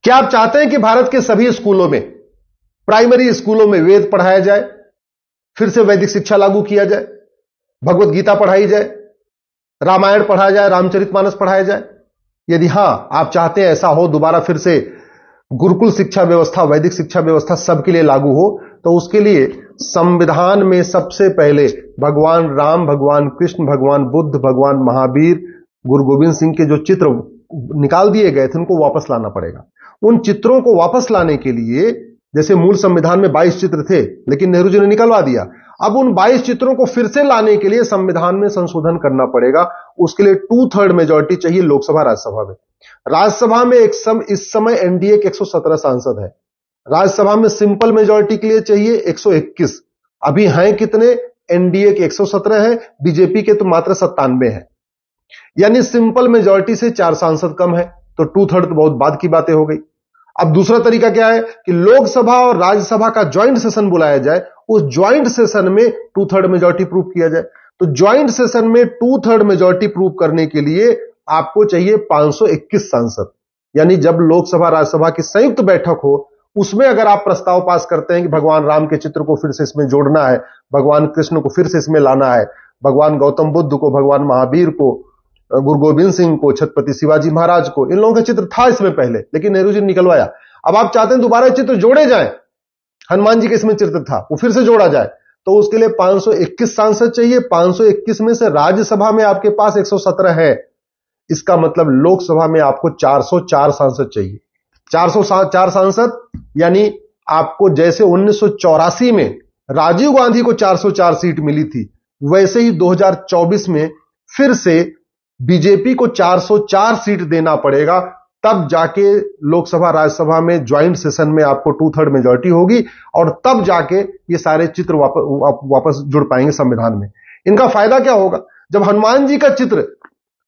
क्या आप चाहते हैं कि भारत के सभी स्कूलों में, प्राइमरी स्कूलों में वेद पढ़ाया जाए, फिर से वैदिक शिक्षा लागू किया जाए, भगवत गीता पढ़ाई जाए, रामायण पढ़ाया जाए, रामचरितमानस पढ़ाया जाए? यदि हां आप चाहते हैं ऐसा हो, दोबारा फिर से गुरुकुल शिक्षा व्यवस्था, वैदिक शिक्षा व्यवस्था सबके लिए लागू हो, तो उसके लिए संविधान में सबसे पहले भगवान राम, भगवान कृष्ण, भगवान बुद्ध, भगवान महावीर, गुरु गोविंद सिंह के जो चित्र निकाल दिए गए थे उनको वापस लाना पड़ेगा। उन चित्रों को वापस लाने के लिए, जैसे मूल संविधान में 22 चित्र थे लेकिन नेहरू जी ने निकलवा दिया, अब उन 22 चित्रों को फिर से लाने के लिए संविधान में संशोधन करना पड़ेगा। उसके लिए 2/3 मेजॉरिटी चाहिए लोकसभा राज्यसभा में। राज्यसभा में इस समय एनडीए के 117 सांसद हैं। राज्यसभा में सिंपल मेजॉरिटी के लिए चाहिए 121। अभी हैं कितने? एनडीए के 117 हैं, बीजेपी के तो मात्र 97 हैं। यानी सिंपल मेजॉरिटी से 4 सांसद कम है, तो 2/3 तो बहुत बाद की बातें हो गई। अब दूसरा तरीका क्या है कि लोकसभा और राज्यसभा का ज्वाइंट सेशन बुलाया जाए, उस ज्वाइंट सेशन में 2/3 मेजॉरिटी प्रूव किया जाए। तो ज्वाइंट सेशन में 2/3 मेजॉरिटी प्रूव करने के लिए आपको चाहिए 521 सांसद। यानी जब लोकसभा राज्यसभा की संयुक्त बैठक हो, उसमें अगर आप प्रस्ताव पास करते हैं कि भगवान राम के चित्र को फिर से इसमें जोड़ना है, भगवान कृष्ण को फिर से इसमें लाना है, भगवान गौतम बुद्ध को, भगवान महावीर को, गुरु गोविंद सिंह को, छत्रपति शिवाजी महाराज को, इन लोगों का चित्र था इसमें पहले लेकिन नेहरू जी ने निकलवाया। अब आप चाहते हैं दोबारा चित्र जोड़े जाएं, हनुमान जी के इसमें चित्र था वो फिर से जोड़ा जाए, तो उसके लिए 521 सांसद चाहिए। 521 में से राज्यसभा में आपके पास 117 है, इसका मतलब लोकसभा में आपको 404 सांसद चाहिए। 404 सांसद यानी आपको जैसे 1984 में राजीव गांधी को 404 सीट मिली थी, वैसे ही 2024 में फिर से बीजेपी को 404 सीट देना पड़ेगा, तब जाके लोकसभा राज्यसभा में ज्वाइंट सेशन में आपको 2/3 मेजॉरिटी होगी और तब जाके ये सारे चित्र वापस जुड़ पाएंगे संविधान में। इनका फायदा क्या होगा? जब हनुमान जी का चित्र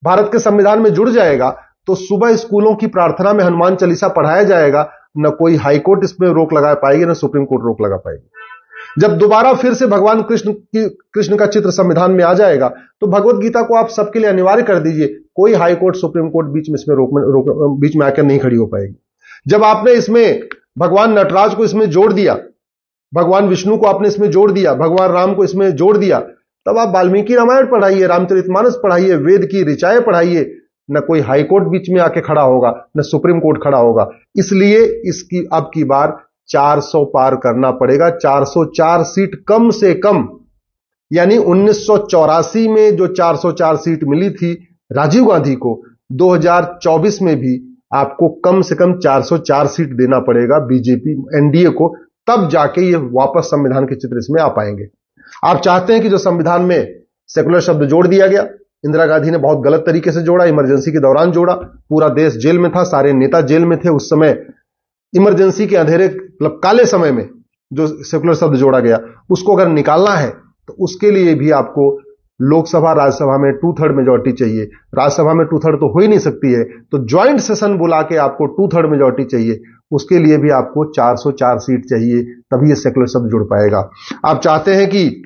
भारत के संविधान में जुड़ जाएगा तो सुबह स्कूलों की प्रार्थना में हनुमान चालीसा पढ़ाया जाएगा, न कोई हाईकोर्ट इसमें रोक लगा पाएगी, न सुप्रीम कोर्ट रोक लगा पाएगी। जब दोबारा फिर से भगवान कृष्ण का चित्र संविधान में आ जाएगा तो भगवत गीता को आप सबके लिए अनिवार्य कर दीजिए, कोई हाई कोर्ट, सुप्रीम कोर्ट बीच में इसमें बीच में आकर नहीं खड़ी हो पाएगी। जब आपने इसमें भगवान नटराज को इसमें जोड़ दिया, भगवान विष्णु को आपने इसमें जोड़ दिया, भगवान राम को इसमें जोड़ दिया, तब आप वाल्मीकि रामायण पढ़ाइए, रामचरितमानस पढ़ाइए, वेद की ऋचाएं पढ़ाइए, न कोई हाई कोर्ट बीच में आके खड़ा होगा, न सुप्रीम कोर्ट खड़ा होगा। इसलिए इसकी अब की बार 400 पार करना पड़ेगा। 404 सीट कम से कम, यानी 1984 में जो 404 सीट मिली थी राजीव गांधी को, 2024 में भी आपको कम से कम 404 सीट देना पड़ेगा बीजेपी एनडीए को, तब जाके ये वापस संविधान के चित्र इसमें आ पाएंगे। आप चाहते हैं कि जो संविधान में सेकुलर शब्द जोड़ दिया गया, इंदिरा गांधी ने बहुत गलत तरीके से जोड़ा, इमरजेंसी के दौरान जोड़ा, पूरा देश जेल में था, सारे नेता जेल में थे उस समय, इमरजेंसी के अंधेरे मतलब काले समय में जो सेकुलर शब्द जोड़ा गया, उसको अगर निकालना है तो उसके लिए भी आपको लोकसभा राज्यसभा में 2/3 मेजॉरिटी चाहिए। राज्यसभा में 2/3 तो हो ही नहीं सकती है, तो ज्वाइंट सेशन बुला के आपको 2/3 मेजॉरिटी चाहिए। उसके लिए भी आपको 404 सीट चाहिए, तभी ये सेकुलर शब्द जुड़ पाएगा। आप चाहते हैं कि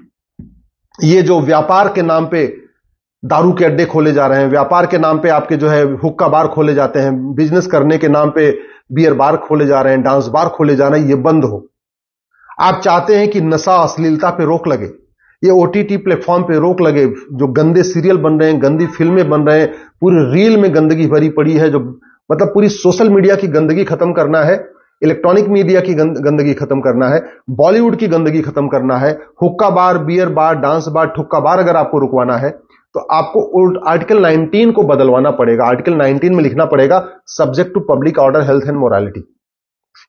ये जो व्यापार के नाम पे दारू के अड्डे खोले जा रहे हैं, व्यापार के नाम पे आपके जो है हुक्का बार खोले जाते हैं, बिजनेस करने के नाम पे बियर बार खोले जा रहे हैं, डांस बार खोले जा रहे हैं, ये बंद हो। आप चाहते हैं कि नशा, अश्लीलता पे रोक लगे, ये ओटीटी प्लेटफॉर्म पे रोक लगे, जो गंदे सीरियल बन रहे हैं, गंदी फिल्में बन रहे हैं, पूरी रील में गंदगी भरी पड़ी है, जो मतलब पूरी सोशल मीडिया की गंदगी खत्म करना है, इलेक्ट्रॉनिक मीडिया की गंदगी खत्म करना है, बॉलीवुड की गंदगी खत्म करना है, हुक्का बार, बियर बार, डांस बार, ठुक्का बार अगर आपको रुकवाना है तो आपको आर्टिकल 19 को बदलवाना पड़ेगा। आर्टिकल 19 में लिखना पड़ेगा subject to public order, health and morality.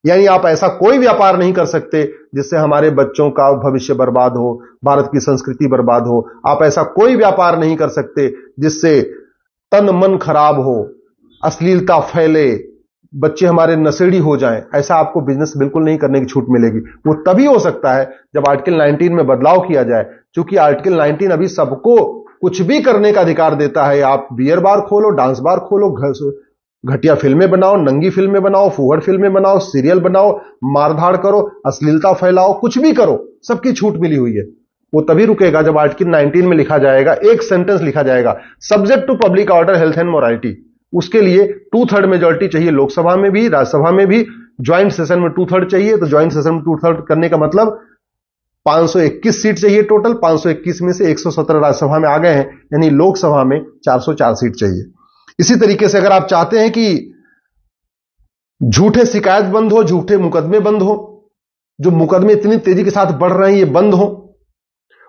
यानी आप ऐसा कोई व्यापार नहीं कर सकते जिससे हमारे बच्चों का भविष्य बर्बाद हो, भारत की संस्कृति बर्बाद हो। आप ऐसा कोई व्यापार नहीं कर सकते जिससे तन मन खराब हो, अश्लीलता फैले, बच्चे हमारे नशेड़ी हो जाएं। ऐसा आपको बिजनेस बिल्कुल नहीं करने की छूट मिलेगी। वो तभी हो सकता है जब आर्टिकल 19 में बदलाव किया जाए, क्योंकि आर्टिकल 19 अभी सबको कुछ भी करने का अधिकार देता है। आप बियर बार खोलो, डांस बार खोलो, घटिया फिल्में बनाओ, नंगी फिल्में बनाओ, फूहड़ फिल्में बनाओ, सीरियल बनाओ, मारधाड़ करो, अश्लीलता फैलाओ, कुछ भी करो, सबकी छूट मिली हुई है। वो तभी रुकेगा जब आर्टिकल 19 में लिखा जाएगा, एक सेंटेंस लिखा जाएगा, subject to public order, health and morality. उसके लिए 2/3 मेजॉरिटी चाहिए लोकसभा में भी, राज्यसभा में भी। ज्वाइंट सेशन में 2/3 चाहिए, तो ज्वाइंट सेशन में 2/3 करने का मतलब 521 सीट चाहिए टोटल। 521 में से 117 राज्यसभा में आ गए हैं, यानी लोकसभा में 404 सीट चाहिए। इसी तरीके से अगर आप चाहते हैं कि झूठे शिकायत बंद हो, झूठे मुकदमे बंद हो, जो मुकदमे इतनी तेजी के साथ बढ़ रहे हैं ये बंद हो,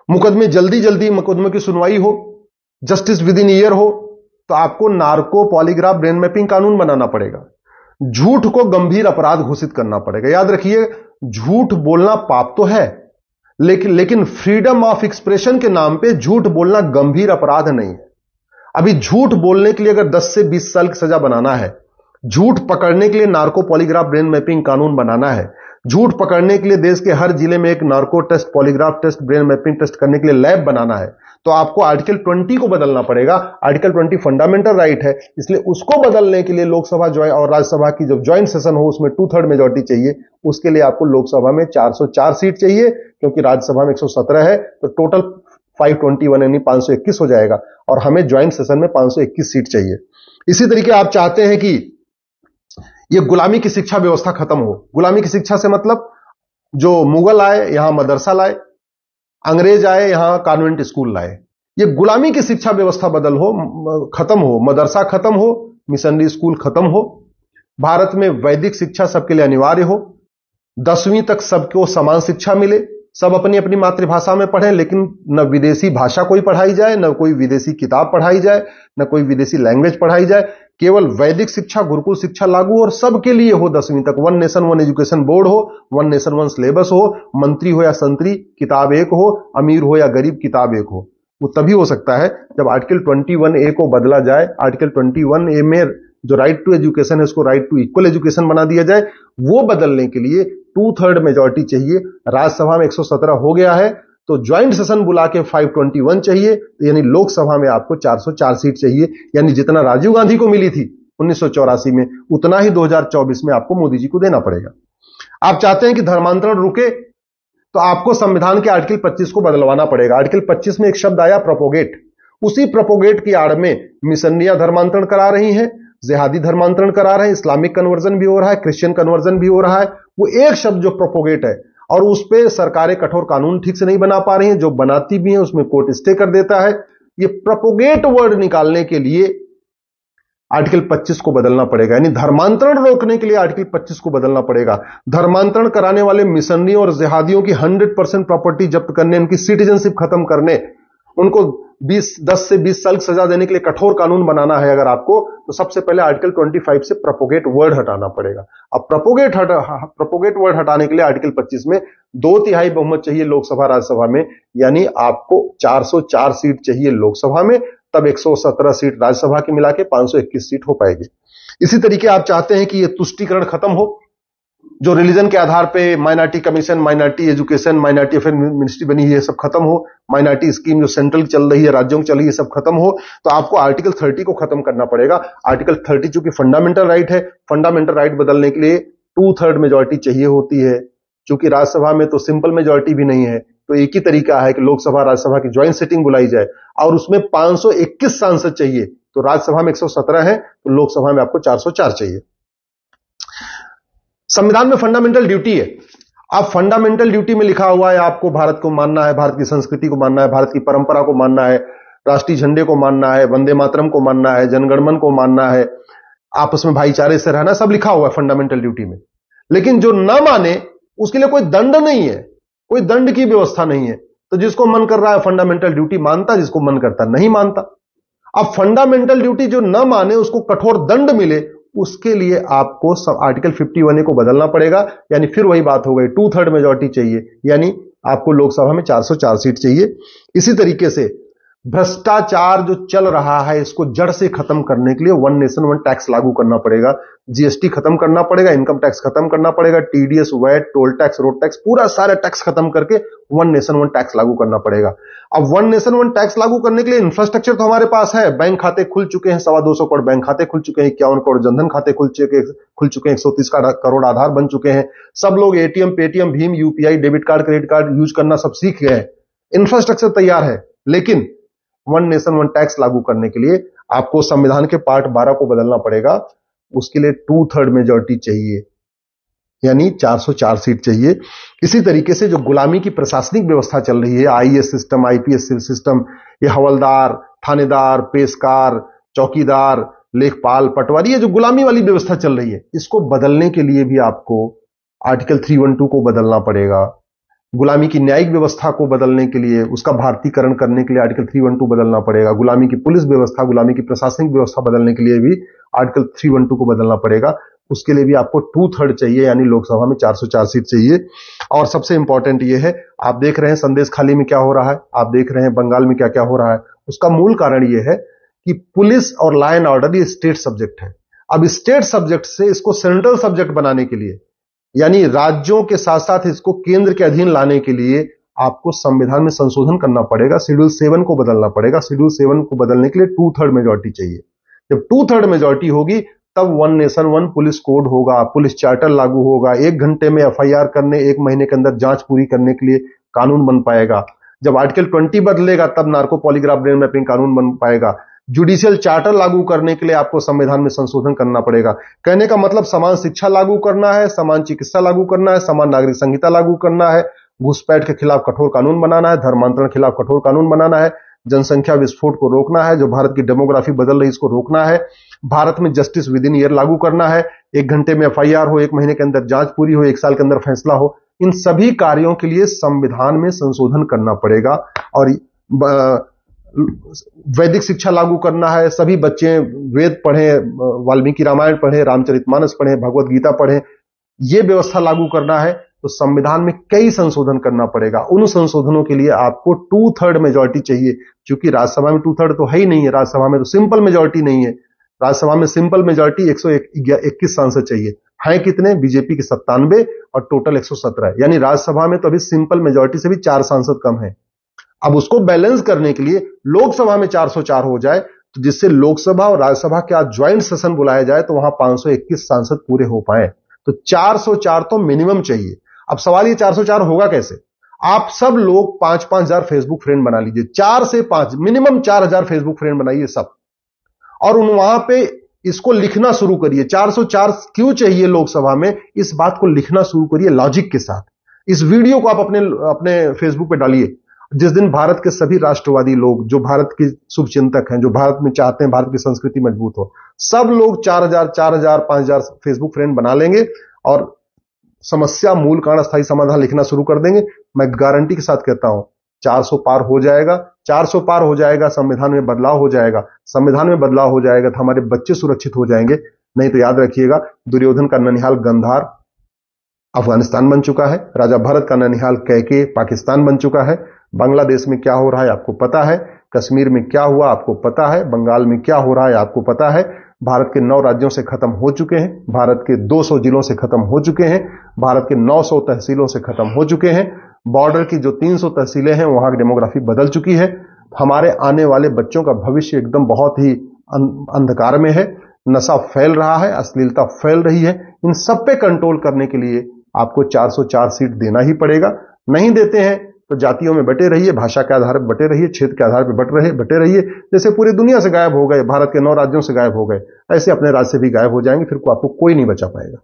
मुकदमे जल्दी जल्दी मुकदमे की सुनवाई हो, जस्टिस विद इन ईयर हो, तो आपको नार्को पॉलीग्राफ ब्रेन मैपिंग कानून बनाना पड़ेगा। झूठ को गंभीर अपराध घोषित करना पड़ेगा। याद रखिए, झूठ बोलना पाप तो है, लेकिन फ्रीडम ऑफ एक्सप्रेशन के नाम पे झूठ बोलना गंभीर अपराध नहीं है। अभी झूठ बोलने के लिए अगर 10 से 20 साल की सजा बनाना है, झूठ पकड़ने के लिए नार्को पॉलीग्राफ ब्रेन मैपिंग कानून बनाना है, झूठ पकड़ने के लिए देश के हर जिले में एक narco test, polygraph test, brain mapping test करने के लिए लैब बनाना है, तो आपको आर्टिकल 20 को बदलना पड़ेगा। आर्टिकल 20 फंडामेंटल राइट है, इसलिए उसको बदलने के लिए लोकसभा और राज्यसभा की जब ज्वाइंट सेशन हो उसमें 2/3 मेजॉरिटी चाहिए। उसके लिए आपको लोकसभा में 404 सीट चाहिए, क्योंकि राज्यसभा में 117 है, तो टोटल 521 यानी 521 हो जाएगा, और हमें ज्वाइंट सेशन में 521 सीट चाहिए। इसी तरीके आप चाहते हैं कि यह गुलामी की शिक्षा व्यवस्था खत्म हो। गुलामी की शिक्षा से मतलब जो मुगल आए यहां मदरसा लाए, अंग्रेज आए यहां कॉन्वेंट स्कूल लाए, ये गुलामी की शिक्षा व्यवस्था बदल हो, खत्म हो, मदरसा खत्म हो, मिशनरी स्कूल खत्म हो, भारत में वैदिक शिक्षा सबके लिए अनिवार्य हो, 10वीं तक सबको समान शिक्षा मिले, सब अपनी अपनी मातृभाषा में पढ़ें, लेकिन न विदेशी भाषा कोई पढ़ाई जाए, न कोई विदेशी किताब पढ़ाई जाए, न कोई विदेशी लैंग्वेज पढ़ाई जाए, केवल वैदिक शिक्षा, गुरुकुल शिक्षा लागू और सबके लिए हो 10वीं तक। 1 नेशन 1 एजुकेशन बोर्ड हो, 1 नेशन 1 सिलेबस हो, मंत्री हो या संतरी किताब एक हो, अमीर हो या गरीब किताब एक हो। वो तभी हो सकता है जब आर्टिकल 21A को बदला जाए। आर्टिकल 21A में जो राइट टू एजुकेशन है उसको राइट टू इक्वल एजुकेशन बना दिया जाए। वो बदलने के लिए 2/3 मेजॉरिटी चाहिए। राज्यसभा में 117 हो गया है, तो ज्वाइंट सेशन बुला के 521 चाहिए, यानी लोकसभा में आपको 404 सीट चाहिए, यानी जितना राजीव गांधी को मिली थी 1984 में, उतना ही 2024 में आपको मोदी जी को देना पड़ेगा। आप चाहते हैं कि धर्मांतरण रुके, तो आपको संविधान के आर्टिकल 25 को बदलवाना पड़ेगा। आर्टिकल 25 में एक शब्द आया प्रोपोगेट, उसी प्रोपोगेट की आड़ में मिशनरियां धर्मांतरण करा रही हैं, जिहादी धर्मांतरण करा रहे हैं, इस्लामिक कन्वर्जन भी हो रहा है, क्रिश्चियन कन्वर्जन भी हो रहा है। वो एक शब्द जो प्रोपोगेट है, और उस पे सरकारें कठोर कानून ठीक से नहीं बना पा रही हैं, जो बनाती भी हैं उसमें कोर्ट स्टे कर देता है। ये प्रोपोगेट वर्ड निकालने के लिए आर्टिकल 25 को बदलना पड़ेगा, यानी धर्मांतरण रोकने के लिए आर्टिकल 25 को बदलना पड़ेगा। धर्मांतरण कराने वाले मिशनरी और जिहादियों की 100% प्रॉपर्टी जब्त करने, उनकी सिटीजनशिप खत्म करने, उनको 10 से 20 साल की सजा देने के लिए कठोर कानून बनाना है अगर आपको, तो सबसे पहले आर्टिकल 25 से प्रोपोगेट वर्ड हटाना पड़ेगा। अब प्रोपोगेट वर्ड हटाने के लिए आर्टिकल 25 में 2/3 बहुमत चाहिए लोकसभा राज्यसभा में, यानी आपको 404 सीट चाहिए लोकसभा में, तब 117 सीट राज्यसभा की मिला के 521 सीट हो पाएगी। इसी तरीके आप चाहते हैं कि यह तुष्टीकरण खत्म हो, जो रिलीजन के आधार पे minority commission, minority education, minority affair ministry बनी है, सब खत्म हो, माइनॉरिटी स्कीम जो सेंट्रल चल रही है, राज्यों की चल रही है, सब खत्म हो, तो आपको आर्टिकल 30 को खत्म करना पड़ेगा। आर्टिकल 30 चूंकि फंडामेंटल राइट है, फंडामेंटल राइट बदलने के लिए 2/3 मेजॉरिटी चाहिए होती है। चूंकि राज्यसभा में तो सिंपल मेजॉरिटी भी नहीं है, तो एक ही तरीका है कि लोकसभा राज्यसभा की ज्वाइंट सिटिंग बुलाई जाए, और उसमें 521 सांसद चाहिए। तो राज्यसभा में 117 है, तो लोकसभा में आपको 404 चाहिए। संविधान में फंडामेंटल ड्यूटी है। अब फंडामेंटल ड्यूटी में लिखा हुआ है आपको भारत को मानना है, भारत की संस्कृति को मानना है, भारत की परंपरा को मानना है, राष्ट्रीय झंडे को मानना है, वंदे मातरम को मानना है, जनगणमन को मानना है, आपस में भाईचारे से रहना, सब लिखा हुआ है फंडामेंटल ड्यूटी में। लेकिन जो ना माने उसके लिए कोई दंड नहीं है, कोई दंड की व्यवस्था नहीं है। तो जिसको मन कर रहा है फंडामेंटल ड्यूटी मानता, जिसको मन करता नहीं मानता। अब फंडामेंटल ड्यूटी जो ना माने उसको कठोर दंड मिले, उसके लिए आपको आर्टिकल 51A को बदलना पड़ेगा, यानी फिर वही बात हो गई, 2/3 मेजॉरिटी चाहिए, यानी आपको लोकसभा में 404 सीट चाहिए। इसी तरीके से भ्रष्टाचार जो चल रहा है इसको जड़ से खत्म करने के लिए 1 नेशन 1 टैक्स लागू करना पड़ेगा। जीएसटी खत्म करना पड़ेगा, इनकम टैक्स खत्म करना पड़ेगा, TDS, VAT, toll tax, road tax, पूरा सारा टैक्स खत्म करके 1 नेशन 1 टैक्स लागू करना पड़ेगा। अब 1 नेशन 1 टैक्स लागू करने के लिए इंफ्रास्ट्रक्चर तो हमारे पास है, बैंक खाते खुल चुके हैं, 225 करोड़ बैंक खाते खुल चुके हैं, 51 करोड़ जनधन खाते खुल चुके हैं, 130 करोड़ आधार बन चुके हैं। सब लोग ATM, Paytm, Bhim, UPI, debit card, credit card use करना सब सीख गए हैं, इंफ्रास्ट्रक्चर तैयार है। लेकिन 1 नेशन 1 टैक्स लागू करने के लिए आपको संविधान के पार्ट 12 को बदलना पड़ेगा। उसके लिए 2/3 मेजॉरिटी चाहिए, यानी 404 सीट चाहिए। इसी तरीके से जो गुलामी की प्रशासनिक व्यवस्था चल रही है, आईएएस सिस्टम, आईपीएस सिस्टम, ये हवलदार, थानेदार, पेशकार, चौकीदार, लेखपाल, पटवारी, ये जो गुलामी वाली व्यवस्था चल रही है, इसको बदलने के लिए भी आपको आर्टिकल 312 को बदलना पड़ेगा। गुलामी की न्यायिक व्यवस्था को बदलने के लिए, उसका भारतीकरण करने के लिए आर्टिकल 312 बदलना पड़ेगा। गुलामी की पुलिस व्यवस्था, गुलामी की प्रशासनिक व्यवस्था बदलने के लिए भी आर्टिकल 312 को बदलना पड़ेगा। उसके लिए भी आपको 2/3 चाहिए, यानी लोकसभा में 404 सीट चाहिए। और सबसे इंपॉर्टेंट ये है, आप देख रहे हैं संदेश खाली में क्या हो रहा है, आप देख रहे हैं बंगाल में क्या क्या हो रहा है। उसका मूल कारण यह है कि पुलिस और लॉ एंड ऑर्डर ये स्टेट सब्जेक्ट है। अब स्टेट सब्जेक्ट से इसको सेंट्रल सब्जेक्ट बनाने के लिए, यानी राज्यों के साथ साथ इसको केंद्र के अधीन लाने के लिए आपको संविधान में संशोधन करना पड़ेगा, शेड्यूल 7 को बदलना पड़ेगा। शेड्यूल 7 को बदलने के लिए 2/3 मेजॉरिटी चाहिए। जब 2/3 मेजॉरिटी होगी तब 1 नेशन 1 पुलिस कोड होगा, पुलिस चार्टर लागू होगा, 1 घंटे में एफआईआर करने, 1 महीने के अंदर जांच पूरी करने के लिए कानून बन पाएगा। जब आर्टिकल 20 बदलेगा तब नार्को पॉलीग्राफ ब्रेन मैपिंग कानून बन पाएगा। जुडिशियल चार्टर लागू करने के लिए आपको संविधान में संशोधन करना पड़ेगा। कहने का मतलब समान शिक्षा लागू करना है, समान चिकित्सा लागू करना है, समान नागरिक संहिता लागू करना है, घुसपैठ के खिलाफ कठोर कानून बनाना है, धर्मांतरण के खिलाफ कठोर कानून बनाना है, जनसंख्या विस्फोट को रोकना है, जो भारत की डेमोग्राफी बदल रही है इसको रोकना है, भारत में जस्टिस विद इन ईयर लागू करना है, 1 घंटे में एफआईआर हो, 1 महीने के अंदर जांच पूरी हो, 1 साल के अंदर फैसला हो। इन सभी कार्यों के लिए संविधान में संशोधन करना पड़ेगा। और वैदिक शिक्षा लागू करना है, सभी बच्चे वेद पढ़ें, वाल्मीकि रामायण पढ़ें, रामचरितमानस पढ़ें, भगवत गीता पढ़ें, ये व्यवस्था लागू करना है तो संविधान में कई संशोधन करना पड़ेगा। उन संशोधनों के लिए आपको 2/3 मेजॉरिटी चाहिए। क्योंकि राज्यसभा में 2/3 तो है ही नहीं है, राज्यसभा में तो सिंपल मेजॉरिटी नहीं है। राज्यसभा में सिंपल मेजॉरिटी 121 सांसद चाहिए, हैं कितने? बीजेपी के 97 और टोटल 117, यानी राज्यसभा में तो अभी सिंपल मेजॉरिटी से भी 4 सांसद कम है। अब उसको बैलेंस करने के लिए लोकसभा में 404 हो जाए, तो जिससे लोकसभा और राज्यसभा के आज ज्वाइंट सेशन बुलाया जाए तो वहां 521 सांसद पूरे हो पाए। तो 404 तो मिनिमम चाहिए। अब सवाल ये 404 होगा कैसे? आप सब लोग 5-5 हजार फेसबुक फ्रेंड बना लीजिए, 4 से 5 मिनिमम 4000 फेसबुक फ्रेंड बनाइए सब, और वहां पे इसको लिखना शुरू करिए। 404 क्यों चाहिए लोकसभा में, इस बात को लिखना शुरू करिए लॉजिक के साथ। इस वीडियो को आप अपने फेसबुक पे डालिए। जिस दिन भारत के सभी राष्ट्रवादी लोग, जो भारत के शुभचिंतक हैं, जो भारत में चाहते हैं भारत की संस्कृति मजबूत हो, सब लोग 4000, 5000 फेसबुक फ्रेंड बना लेंगे और समस्या मूल कारण स्थायी समाधान लिखना शुरू कर देंगे। मैं गारंटी के साथ कहता हूं 400 पार हो जाएगा। 400 पार हो जाएगा, संविधान में बदलाव हो जाएगा। संविधान में बदलाव हो जाएगा तो हमारे बच्चे सुरक्षित हो जाएंगे। नहीं तो याद रखिएगा, दुर्योधन का ननिहाल गंधार अफगानिस्तान बन चुका है, राजा भरत का ननिहाल कैके पाकिस्तान बन चुका है। बांग्लादेश में क्या हो रहा है आपको पता है, कश्मीर में क्या हुआ आपको पता है, बंगाल में क्या हो रहा है आपको पता है। भारत के 9 राज्यों से खत्म हो चुके हैं, भारत के 200 जिलों से खत्म हो चुके हैं, भारत के 900 तहसीलों से खत्म हो चुके हैं। बॉर्डर की जो 300 तहसीलें हैं वहां की डेमोग्राफी बदल चुकी है। हमारे आने वाले बच्चों का भविष्य एकदम बहुत ही अंधकार में है। नशा फैल रहा है, अश्लीलता फैल रही है। इन सब पे कंट्रोल करने के लिए आपको 404 सीट देना ही पड़ेगा। नहीं देते हैं तो जातियों में बटे रहिए, भाषा के आधार पर बटे रहिए, क्षेत्र के आधार पर बटे रहिए। जैसे पूरी दुनिया से गायब हो गए, भारत के 9 राज्यों से गायब हो गए, ऐसे अपने राज्य से भी गायब हो जाएंगे, फिर आपको कोई नहीं बचा पाएगा।